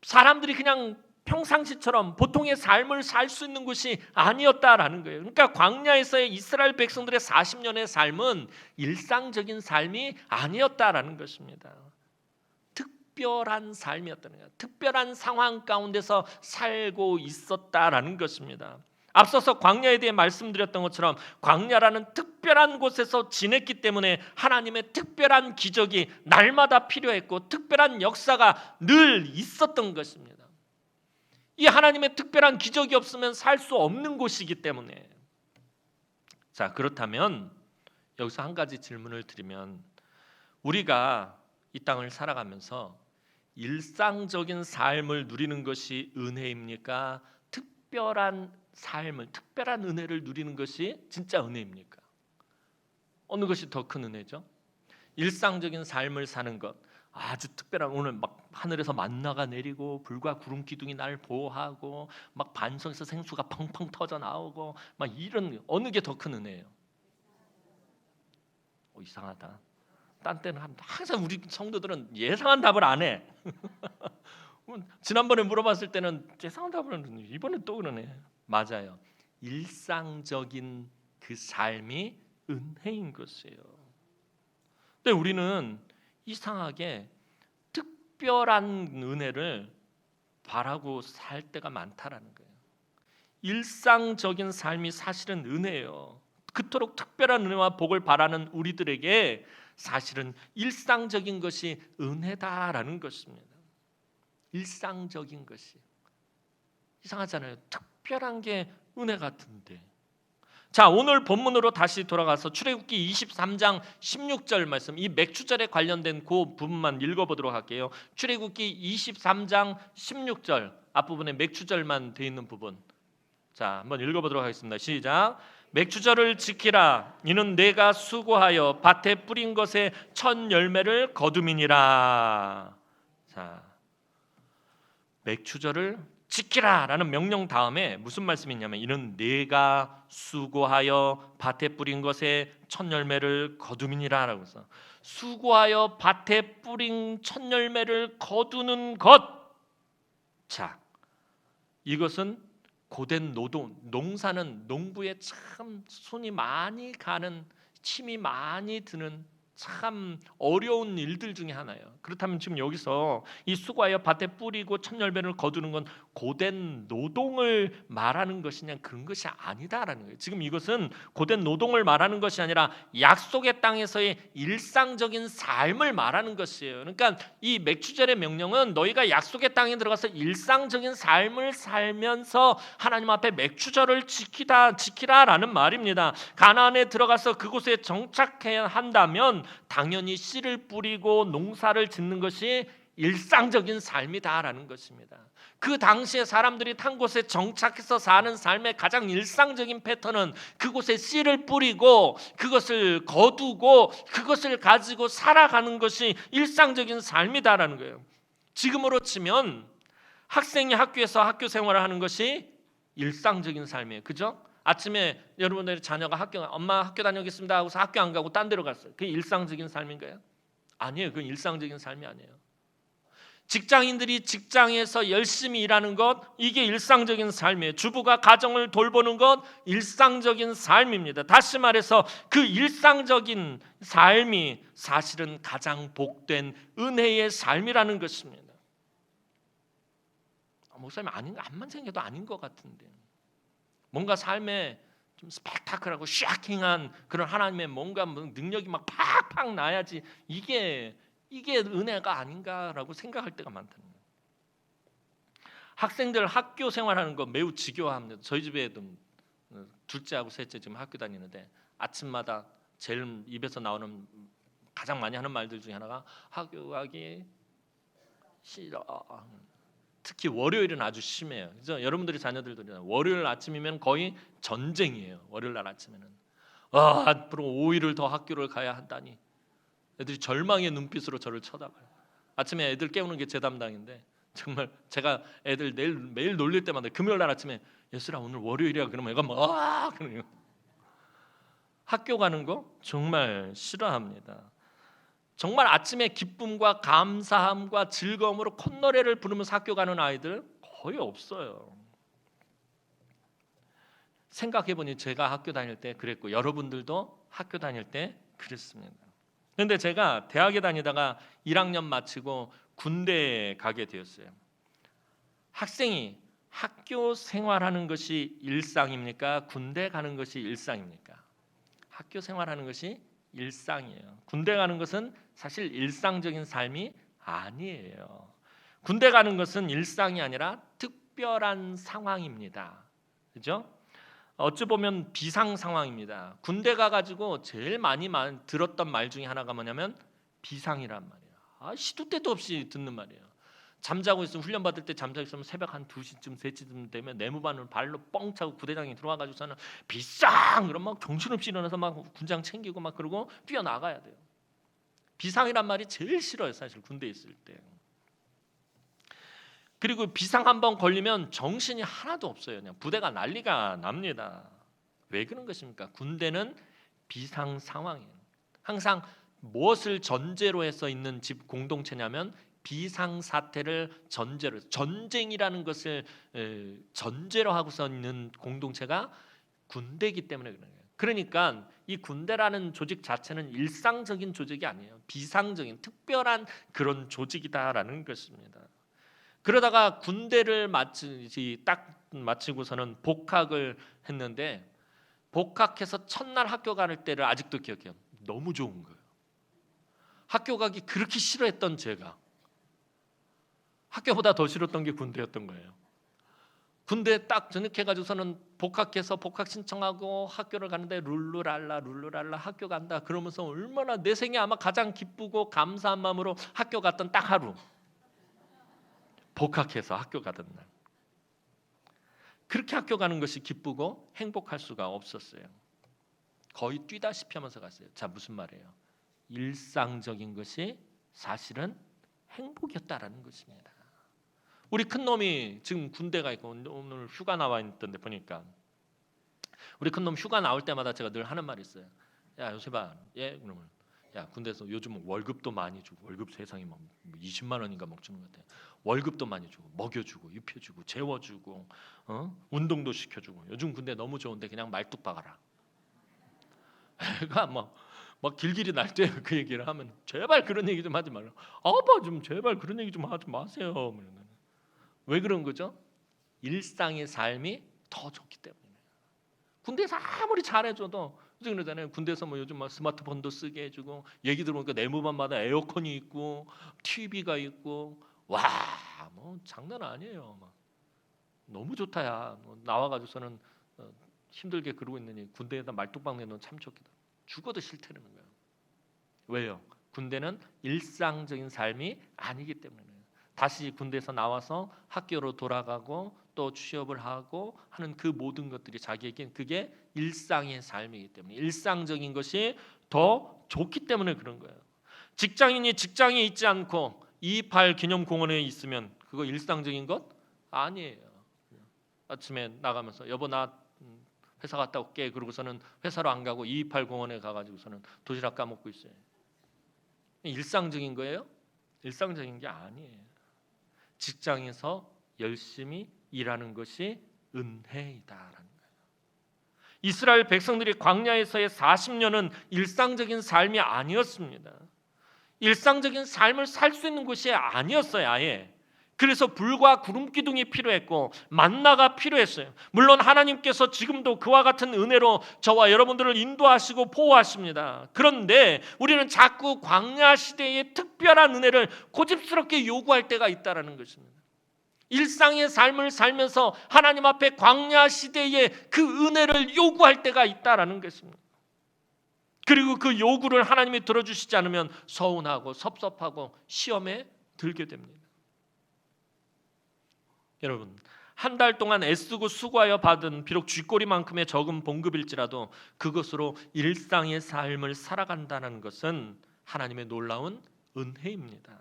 사람들이 그냥 평상시처럼 보통의 삶을 살 수 있는 곳이 아니었다라는 거예요. 그러니까 광야에서의 이스라엘 백성들의 40년의 삶은 일상적인 삶이 아니었다라는 것입니다. 특별한 삶이었다는 거예요. 특별한 상황 가운데서 살고 있었다라는 것입니다. 앞서서 광야에 대해 말씀드렸던 것처럼 광야라는 특별한 곳에서 지냈기 때문에 하나님의 특별한 기적이 날마다 필요했고 특별한 역사가 늘 있었던 것입니다. 이 하나님의 특별한 기적이 없으면 살 수 없는 곳이기 때문에. 자, 그렇다면 여기서 한 가지 질문을 드리면, 우리가 이 땅을 살아가면서 일상적인 삶을 누리는 것이 은혜입니까? 특별한 삶을, 특별한 은혜를 누리는 것이 진짜 은혜입니까? 어느 것이 더 큰 은혜죠? 일상적인 삶을 사는 것, 아주 특별한, 오늘 막 하늘에서 만나가 내리고 불과 구름 기둥이 날 보호하고 막 반석에서 생수가 펑펑 터져 나오고 막 이런, 어느 게 더 큰 은혜예요? 이상하다. 딴 때는 항상 우리 성도들은 예상한 답을 안 해. 지난번에 물어봤을 때는 예상한 답을 했는데 이번엔 또 그러네. 맞아요. 일상적인 그 삶이 은혜인 것이에요. 근데 우리는 이상하게 특별한 은혜를 바라고 살 때가 많다라는 거예요. 일상적인 삶이 사실은 은혜예요. 그토록 특별한 은혜와 복을 바라는 우리들에게 사실은 일상적인 것이 은혜다라는 것입니다. 일상적인 것이 이상하잖아요. 특별한 게 은혜 같은데. 자, 오늘 본문으로 다시 돌아가서 출애굽기 23장 16절 말씀, 이 맥추절에 관련된 그 부분만 읽어보도록 할게요. 출애굽기 23장 16절 앞부분에 맥추절만 돼 있는 부분. 자, 한번 읽어보도록 하겠습니다. 시작. 맥추절을 지키라. 이는 내가 수고하여 밭에 뿌린 것의 첫 열매를 거둠이니라. 자, 맥추절을 지키라라는 명령 다음에 무슨 말씀이 있냐면, 이는 내가 수고하여 밭에 뿌린 것의 첫 열매를 거둠이니라라고 해서, 수고하여 밭에 뿌린 첫 열매를 거두는 것. 자, 이것은 고된 노동, 농사는 농부에 참 손이 많이 가는, 침이 많이 드는 참 어려운 일들 중에 하나예요. 그렇다면 지금 여기서 이 수고하여 밭에 뿌리고 첫 열매를 거두는 건 고된 노동을 말하는 것이냐, 그런 것이 아니다라는 거예요. 지금 이것은 고된 노동을 말하는 것이 아니라 약속의 땅에서의 일상적인 삶을 말하는 것이에요. 그러니까 이 맥추절의 명령은 너희가 약속의 땅에 들어가서 일상적인 삶을 살면서 하나님 앞에 맥추절을 지키라라는 말입니다. 가나안에 들어가서 그곳에 정착해야 한다면 당연히 씨를 뿌리고 농사를 짓는 것이 일상적인 삶이다라는 것입니다. 그 당시에 사람들이 한 곳에 정착해서 사는 삶의 가장 일상적인 패턴은 그곳에 씨를 뿌리고 그것을 거두고 그것을 가지고 살아가는 것이 일상적인 삶이다라는 거예요. 지금으로 치면 학생이 학교에서 학교 생활을 하는 것이 일상적인 삶이에요. 그죠? 아침에 여러분들의 자녀가 엄마 학교 다녀오겠습니다 하고서 학교 안 가고 딴 데로 갔어요. 그게 일상적인 삶인가요? 아니에요. 그건 일상적인 삶이 아니에요. 직장인들이 직장에서 열심히 일하는 것, 이게 일상적인 삶이에요. 주부가 가정을 돌보는 것, 일상적인 삶입니다. 다시 말해서 그 일상적인 삶이 사실은 가장 복된 은혜의 삶이라는 것입니다. 목사님, 암만 생겨도 아닌 것 같은데, 뭔가 삶에 좀 스펙타클하고 샤킹한 그런 하나님의 뭔가 능력이 막 팍팍 나야지 이게 은혜가 아닌가라고 생각할 때가 많다는 거예요. 학생들 학교 생활하는 거 매우 지겨워합니다. 저희 집에도 둘째하고 셋째 지금 학교 다니는데 아침마다 제일 입에서 나오는 가장 많이 하는 말들 중에 하나가 학교 가기 싫어. 특히 월요일은 아주 심해요. 그래서 여러분들이 자녀들도 월요일 아침이면 거의 전쟁이에요. 월요일 날 아침에는 앞으로 5일을 더 학교를 가야 한다니 애들이 절망의 눈빛으로 저를 쳐다봐요. 아침에 애들 깨우는 게 제 담당인데 정말 제가 애들 매일 놀릴 때마다 금요일 날 아침에 예슬아 오늘 월요일이야 그러면 애가 막 그래요. 학교 가는 거 정말 싫어합니다. 정말 아침에 기쁨과 감사함과 즐거움으로 콧노래를 부르면서 학교 가는 아이들 거의 없어요. 생각해보니 제가 학교 다닐 때 그랬고 여러분들도 학교 다닐 때 그랬습니다. 그런데 제가 대학에 다니다가 1학년 마치고 군대에 가게 되었어요. 학생이 학교 생활하는 것이 일상입니까? 군대 가는 것이 일상입니까? 학교 생활하는 것이 일상이에요. 군대 가는 것은 사실 일상적인 삶이 아니에요. 군대 가는 것은 일상이 아니라 특별한 상황입니다. 그죠? 어찌 보면 비상 상황입니다. 군대 가가지고 제일 많이 들었던 말 중에 하나가 뭐냐면 비상이란 말이에요. 시도 때도 없이 듣는 말이에요. 잠자고 있으면, 훈련 받을 때 잠자고 있으면 새벽 한 2시쯤 3시쯤 되면 내무반으로 발로 뻥 차고 부대장이 들어와가지고서는 비상! 그러면 막 정신없이 일어나서 막 군장 챙기고 막 그러고 뛰어나가야 돼요. 비상이란 말이 제일 싫어요, 사실 군대에 있을 때. 그리고 비상 한번 걸리면 정신이 하나도 없어요. 그냥 부대가 난리가 납니다. 왜 그런 것입니까? 군대는 비상 상황이에요. 항상 무엇을 전제로 해서 있는 집 공동체냐면 비상 사태를 전제로, 전쟁이라는 것을 전제로 하고서 있는 공동체가 군대이기 때문에 그런 거예요. 그러니까 이 군대라는 조직 자체는 일상적인 조직이 아니에요. 비상적인 특별한 그런 조직이다라는 것입니다. 그러다가 군대를 딱 마치고서는 복학을 했는데, 복학해서 첫날 학교 갈 때를 아직도 기억해요. 너무 좋은 거예요. 학교 가기 그렇게 싫어했던 제가 학교보다 더 싫었던 게 군대였던 거예요. 군대 딱 전역해가지고서는 복학해서 복학 신청하고 학교를 가는데 룰루랄라 학교 간다 그러면서 얼마나 내 생에 아마 가장 기쁘고 감사한 마음으로 학교 갔던 딱 하루, 복학해서 학교 가던 날, 그렇게 학교 가는 것이 기쁘고 행복할 수가 없었어요. 거의 뛰다시피 하면서 갔어요. 자, 무슨 말이에요? 일상적인 것이 사실은 행복이었다라는 것입니다. 우리 큰놈이 지금 군대가 있고 오늘 휴가 나와 있던데 보니까, 우리 큰놈 휴가 나올 때마다 제가 늘 하는 말이 있어요. 야, 요셉아, 그러면 야, 군대에서 요즘 월급도 많이 주고, 월급 세상에 막 20만 원인가 막 주는 것 같아요. 월급도 많이 주고, 먹여주고, 입혀주고, 재워주고, 운동도 시켜주고. 요즘 군대 너무 좋은데 그냥 말뚝 박아라. 애가 막 길길이 날 때 그 얘기를 하면, 제발 그런 얘기 좀 하지 말라. 아빠 좀 제발 그런 얘기 좀 하지 마세요. 왜 그런 거죠? 일상의 삶이 더 좋기 때문이에요. 군대에서 아무리 잘해줘도, 요즘 그러잖아요. 군대에서 뭐 요즘 막 스마트폰도 쓰게 해주고, 얘기 들어보니까 내무반마다 에어컨이 있고 TV가 있고, 와, 뭐 장난 아니에요. 막 너무 좋다야. 뭐 나와가지고서는 힘들게 그러고 있느니 군대에다 말뚝박 내놓으면 참 좋겠다. 죽어도 싫다는 거예요. 왜요? 군대는 일상적인 삶이 아니기 때문에. 다시 군대에서 나와서 학교로 돌아가고 또 취업을 하고 하는 그 모든 것들이 자기에겐 그게 일상의 삶이기 때문에, 일상적인 것이 더 좋기 때문에 그런 거예요. 직장인이 직장에 있지 않고 228 기념공원에 있으면 그거 일상적인 것 아니에요. 아침에 나가면서 여보 나 회사 갔다 올게 그러고서는 회사로 안 가고 228 공원에 가가지고서는 도시락 까먹고 있어요. 일상적인 거예요? 일상적인 게 아니에요. 직장에서 열심히 일하는 것이 은혜이다라는 거예요. 이스라엘 백성들이 광야에서의 40년은 일상적인 삶이 아니었습니다. 일상적인 삶을 살 수 있는 곳이 아니었어요, 아예. 그래서 불과 구름 기둥이 필요했고 만나가 필요했어요. 물론 하나님께서 지금도 그와 같은 은혜로 저와 여러분들을 인도하시고 보호하십니다. 그런데 우리는 자꾸 광야 시대의 특별한 은혜를 고집스럽게 요구할 때가 있다는 것입니다. 일상의 삶을 살면서 하나님 앞에 광야 시대의 그 은혜를 요구할 때가 있다는 것입니다. 그리고 그 요구를 하나님이 들어주시지 않으면 서운하고 섭섭하고 시험에 들게 됩니다. 여러분, 한 달 동안 애쓰고 수고하여 받은 비록 쥐꼬리만큼의 적은 봉급일지라도 그것으로 일상의 삶을 살아간다는 것은 하나님의 놀라운 은혜입니다.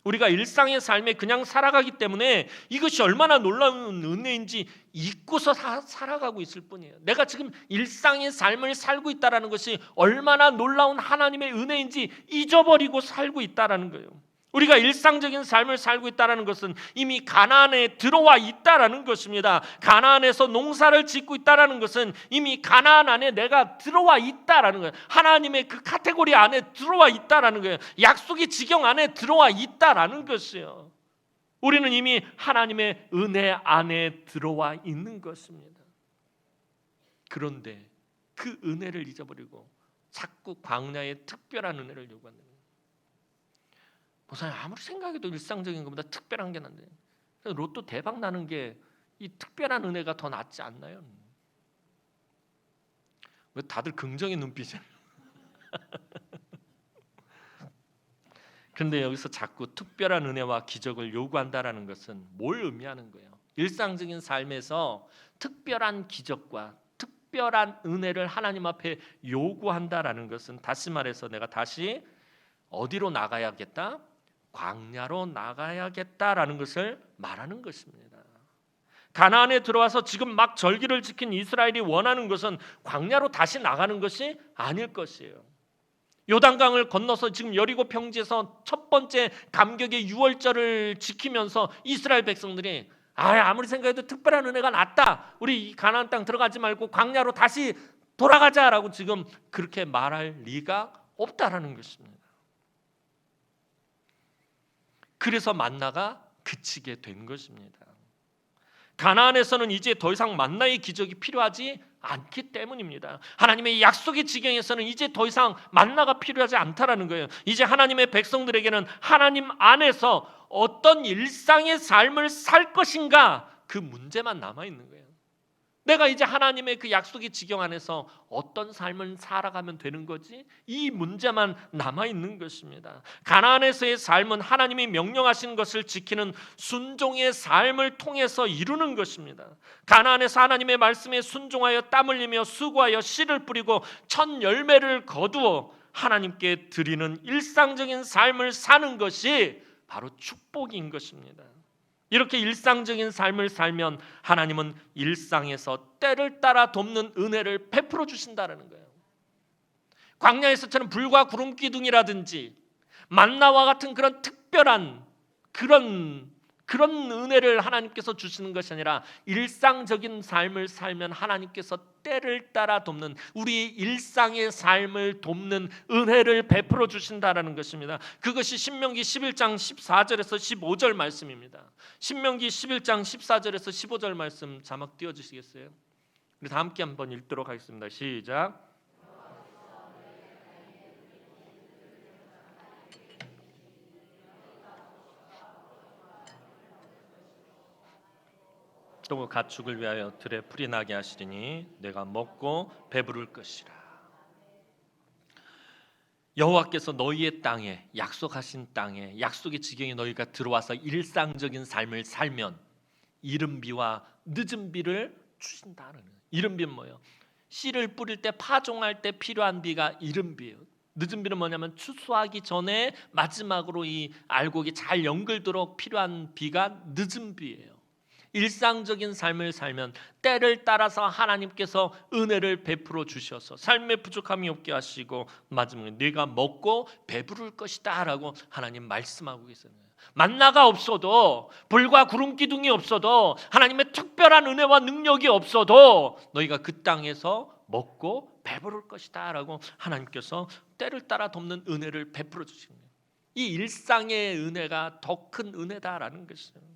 우리가 일상의 삶에 그냥 살아가기 때문에 이것이 얼마나 놀라운 은혜인지 잊고서 살아가고 있을 뿐이에요. 내가 지금 일상의 삶을 살고 있다는 것이 얼마나 놀라운 하나님의 은혜인지 잊어버리고 살고 있다는 거예요. 우리가 일상적인 삶을 살고 있다는 것은 이미 가나안에 들어와 있다는 것입니다. 가나안에서 농사를 짓고 있다는 것은 이미 가나안 안에 내가 들어와 있다는 거예요. 하나님의 그 카테고리 안에 들어와 있다는 거예요. 약속의 지경 안에 들어와 있다는 것이에요. 우리는 이미 하나님의 은혜 안에 들어와 있는 것입니다. 그런데 그 은혜를 잊어버리고 자꾸 광야의 특별한 은혜를 요구하는 거예요. 목사님 아무리 생각해도 일상적인 것보다 특별한 게 난데 로또 대박 나는 게 이 특별한 은혜가 더 낫지 않나요? 왜 다들 긍정의 눈빛이에요? 그런데 여기서 자꾸 특별한 은혜와 기적을 요구한다라는 것은 뭘 의미하는 거예요? 일상적인 삶에서 특별한 기적과 특별한 은혜를 하나님 앞에 요구한다라는 것은 다시 말해서 내가 다시 어디로 나가야겠다? 광야로 나가야겠다라는 것을 말하는 것입니다. 가나안에 들어와서 지금 막 절기를 지킨 이스라엘이 원하는 것은 광야로 다시 나가는 것이 아닐 것이에요. 요단강을 건너서 지금 여리고 평지에서 첫 번째 감격의 유월절을 지키면서 이스라엘 백성들이 아무리 생각해도 특별한 은혜가 낫다. 우리 이 가나안 땅 들어가지 말고 광야로 다시 돌아가자라고 지금 그렇게 말할 리가 없다라는 것입니다. 그래서 만나가 그치게 된 것입니다. 가나안에서는 이제 더 이상 만나의 기적이 필요하지 않기 때문입니다. 하나님의 약속의 지경에서는 이제 더 이상 만나가 필요하지 않다라는 거예요. 이제 하나님의 백성들에게는 하나님 안에서 어떤 일상의 삶을 살 것인가 그 문제만 남아 있는 거예요. 내가 이제 하나님의 그 약속의 지경 안에서 어떤 삶을 살아가면 되는 거지? 이 문제만 남아 있는 것입니다. 가나안에서의 삶은 하나님이 명령하신 것을 지키는 순종의 삶을 통해서 이루는 것입니다. 가나안에서 하나님의 말씀에 순종하여 땀 흘리며 수고하여 씨를 뿌리고 첫 열매를 거두어 하나님께 드리는 일상적인 삶을 사는 것이 바로 축복인 것입니다. 이렇게 일상적인 삶을 살면 하나님은 일상에서 때를 따라 돕는 은혜를 베풀어 주신다는 거예요. 광야에서처럼 불과 구름 기둥이라든지 만나와 같은 그런 특별한 그런 은혜를 하나님께서 주시는 것이 아니라 일상적인 삶을 살면 하나님께서 때를 따라 돕는 우리의 일상의 삶을 돕는 은혜를 베풀어 주신다라는 것입니다. 그것이 신명기 11장 14절에서 15절 말씀입니다. 신명기 11장 14절에서 15절 말씀 자막 띄워주시겠어요? 우리 다 함께 한번 읽도록 하겠습니다. 시작. 또 가축을 위하여 들에 풀이 나게 하시리니 내가 먹고 배부를 것이라. 여호와께서 너희의 땅에 약속하신 땅에 약속의 지경에 너희가 들어와서 일상적인 삶을 살면 이른 비와 늦은 비를 주신다는 거예요. 이른 비는 뭐예요? 씨를 뿌릴 때 파종할 때 필요한 비가 이른 비예요. 늦은 비는 뭐냐면 추수하기 전에 마지막으로 이 알곡이 잘 연결되도록 필요한 비가 늦은 비예요. 일상적인 삶을 살면 때를 따라서 하나님께서 은혜를 베풀어 주셔서 삶의 부족함이 없게 하시고 마지막에 네가 먹고 배부를 것이다 라고 하나님 말씀하고 계세요. 만나가 없어도 불과 구름 기둥이 없어도 하나님의 특별한 은혜와 능력이 없어도 너희가 그 땅에서 먹고 배부를 것이다 라고 하나님께서 때를 따라 돕는 은혜를 베풀어 주십니다. 이 일상의 은혜가 더 큰 은혜다라는 것이에요.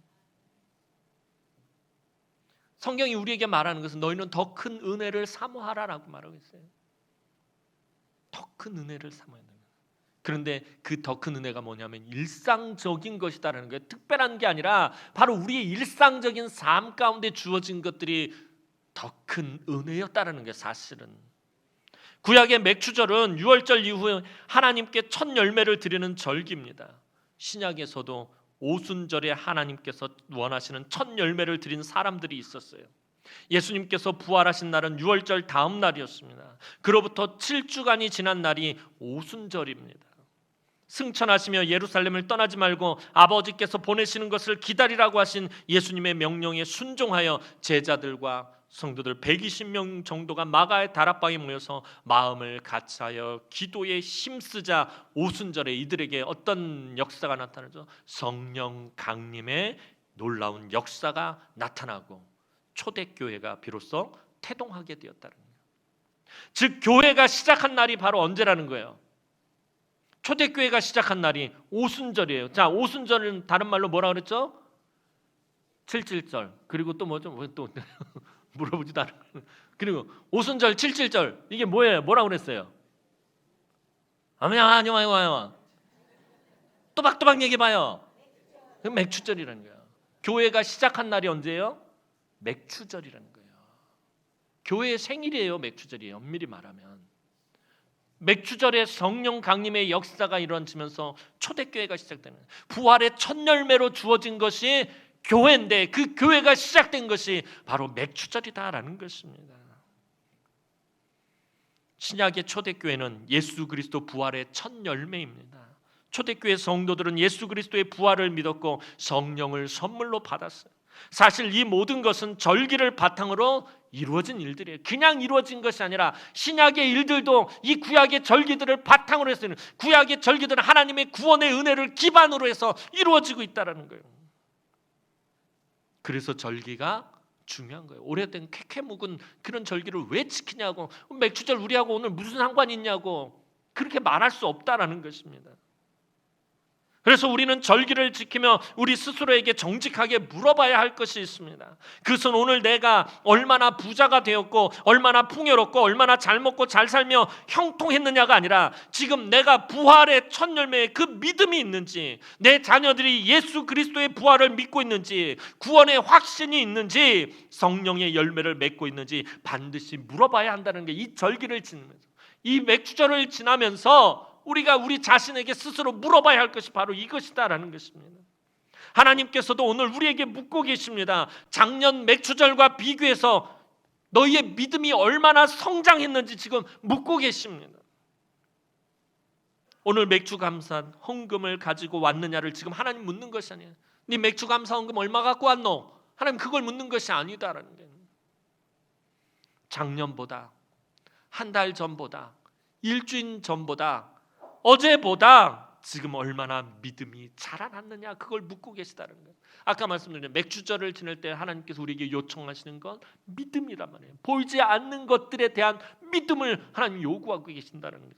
성경이 우리에게 말하는 것은 너희는 더 큰 은혜를 사모하라라고 말하고 있어요. 더 큰 은혜를 사모해야 됩니다. 그런데 그 더 큰 은혜가 뭐냐면 일상적인 것이다라는 거예요. 특별한 게 아니라 바로 우리의 일상적인 삶 가운데 주어진 것들이 더 큰 은혜였다라는 게 사실은. 구약의 맥추절은 유월절 이후에 하나님께 첫 열매를 드리는 절기입니다. 신약에서도 오순절에 하나님께서 원하시는 첫 열매를 드린 사람들이 있었어요. 예수님께서 부활하신 날은 유월절 다음 날이었습니다. 그로부터 7주간이 지난 날이 오순절입니다. 승천하시며 예루살렘을 떠나지 말고 아버지께서 보내시는 것을 기다리라고 하신 예수님의 명령에 순종하여 제자들과 성도들 120명 정도가 마가의 다락방에 모여서 마음을 같이하여 기도에 힘쓰자 오순절에 이들에게 어떤 역사가 나타나죠? 성령 강림의 놀라운 역사가 나타나고 초대교회가 비로소 태동하게 되었다는 거예요. 즉 교회가 시작한 날이 바로 언제라는 거예요? 초대교회가 시작한 날이 오순절이에요. 자, 오순절은 다른 말로 뭐라 그랬죠? 7.7절. 그리고 또 뭐죠? 또 물어보지도 않아요. 그리고 오순절, 7.7절 이게 뭐예요? 뭐라고 그랬어요? 아니요. 또박또박 얘기해봐요. 맥추절이라는 거예요. 교회가 시작한 날이 언제예요? 맥추절이라는 거예요. 교회의 생일이에요. 맥추절이 엄밀히 말하면. 맥추절에 성령 강림의 역사가 이루어지면서 초대교회가 시작되는, 부활의 첫 열매로 주어진 것이 교회인데 그 교회가 시작된 것이 바로 맥추절이다라는 것입니다. 신약의 초대교회는 예수 그리스도 부활의 첫 열매입니다. 초대교회 성도들은 예수 그리스도의 부활을 믿었고 성령을 선물로 받았어요. 사실 이 모든 것은 절기를 바탕으로 이루어진 일들이에요. 그냥 이루어진 것이 아니라 신약의 일들도 이 구약의 절기들을 바탕으로 해서, 구약의 절기들은 하나님의 구원의 은혜를 기반으로 해서 이루어지고 있다는 거예요. 그래서 절기가 중요한 거예요. 오래된 캐캐 묵은 그런 절기를 왜 지키냐고, 맥추절 우리하고 오늘 무슨 상관이 있냐고 그렇게 말할 수 없다라는 것입니다. 그래서 우리는 절기를 지키며 우리 스스로에게 정직하게 물어봐야 할 것이 있습니다. 그것은 오늘 내가 얼마나 부자가 되었고 얼마나 풍요롭고 얼마나 잘 먹고 잘 살며 형통했느냐가 아니라 지금 내가 부활의 첫 열매에 그 믿음이 있는지, 내 자녀들이 예수 그리스도의 부활을 믿고 있는지, 구원의 확신이 있는지, 성령의 열매를 맺고 있는지 반드시 물어봐야 한다는 게, 이 절기를 지나면서, 이 맥주절을 지나면서 우리가 우리 자신에게 스스로 물어봐야 할 것이 바로 이것이다라는 것입니다. 하나님께서도 오늘 우리에게 묻고 계십니다. 작년 맥추절과 비교해서 너희의 믿음이 얼마나 성장했는지 지금 묻고 계십니다. 오늘 맥주감사 헌금을 가지고 왔느냐를 지금 하나님 묻는 것이 아니에요. 네 맥주감사 헌금 얼마 갖고 왔노? 하나님 그걸 묻는 것이 아니다라는 거예요. 작년보다, 한 달 전보다, 일주일 전보다, 어제보다 지금 얼마나 믿음이 자라났느냐, 그걸 묻고 계시다는 거예요. 아까 말씀드린 맥주절을 지낼 때 하나님께서 우리에게 요청하시는 건 믿음이란 말이에요. 보이지 않는 것들에 대한 믿음을 하나님 요구하고 계신다는 거예요.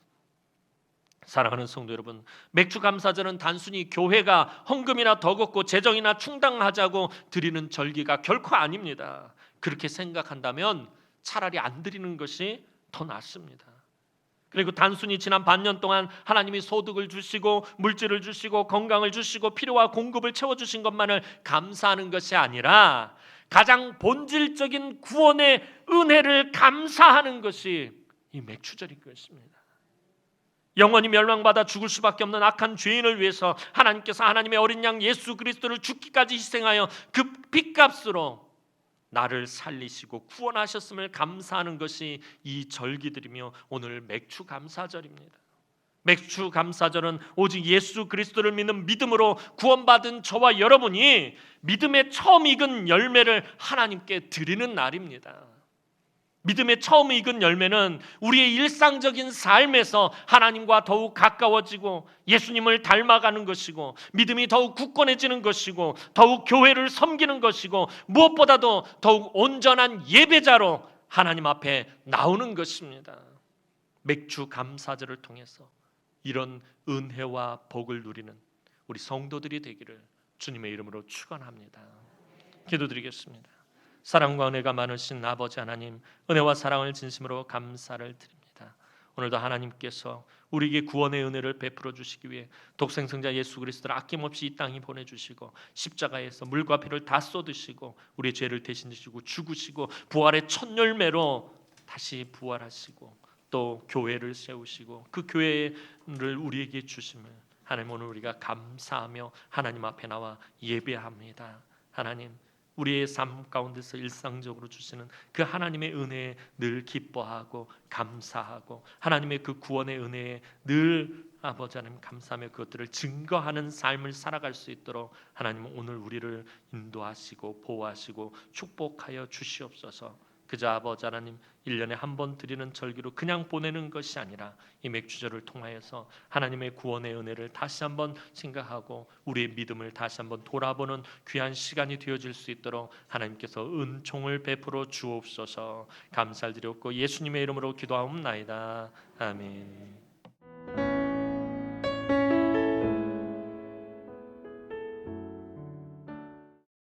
사랑하는 성도 여러분, 맥주감사절은 단순히 교회가 헌금이나 더 걷고 재정이나 충당하자고 드리는 절기가 결코 아닙니다. 그렇게 생각한다면 차라리 안 드리는 것이 더 낫습니다. 그리고 단순히 지난 반년 동안 하나님이 소득을 주시고 물질을 주시고 건강을 주시고 필요와 공급을 채워주신 것만을 감사하는 것이 아니라 가장 본질적인 구원의 은혜를 감사하는 것이 이 맥추절인 것입니다. 영원히 멸망받아 죽을 수밖에 없는 악한 죄인을 위해서 하나님께서 하나님의 어린 양 예수 그리스도를 죽기까지 희생하여 그 핏값으로 나를 살리시고 구원하셨음을 감사하는 것이 이 절기들이며 오늘 맥추감사절입니다. 맥추감사절은 오직 예수 그리스도를 믿는 믿음으로 구원받은 저와 여러분이 믿음의 처음 익은 열매를 하나님께 드리는 날입니다. 믿음의 처음 익은 열매는 우리의 일상적인 삶에서 하나님과 더욱 가까워지고 예수님을 닮아가는 것이고 믿음이 더욱 굳건해지는 것이고 더욱 교회를 섬기는 것이고 무엇보다도 더욱 온전한 예배자로 하나님 앞에 나오는 것입니다. 맥주 감사절을 통해서 이런 은혜와 복을 누리는 우리 성도들이 되기를 주님의 이름으로 축원합니다. 기도드리겠습니다. 사랑과 은혜가 많으신 아버지 하나님, 은혜와 사랑을 진심으로 감사를 드립니다. 오늘도 하나님께서 우리에게 구원의 은혜를 베풀어 주시기 위해 독생성자 예수 그리스도를 아낌없이 이 땅에 보내주시고 십자가에서 물과 피를 다 쏟으시고 우리의 죄를 대신 지시고 죽으시고 부활의 첫 열매로 다시 부활하시고 또 교회를 세우시고 그 교회를 우리에게 주심을 하나님 오늘 우리가 감사하며 하나님 앞에 나와 예배합니다. 하나님, 우리의 삶 가운데서 일상적으로 주시는 그 하나님의 은혜에 늘 기뻐하고 감사하고 하나님의 그 구원의 은혜에 늘 아버지 하나님 감사하며 그것들을 증거하는 삶을 살아갈 수 있도록 하나님 오늘 우리를 인도하시고 보호하시고 축복하여 주시옵소서. 그저 아버지 하나님 1년에 한 번 드리는 절기로 그냥 보내는 것이 아니라 이 맥주절을 통하여서 하나님의 구원의 은혜를 다시 한번 생각하고 우리의 믿음을 다시 한번 돌아보는 귀한 시간이 되어질 수 있도록 하나님께서 은총을 베풀어 주옵소서. 감사를 드렸고 예수님의 이름으로 기도하옵나이다. 아멘.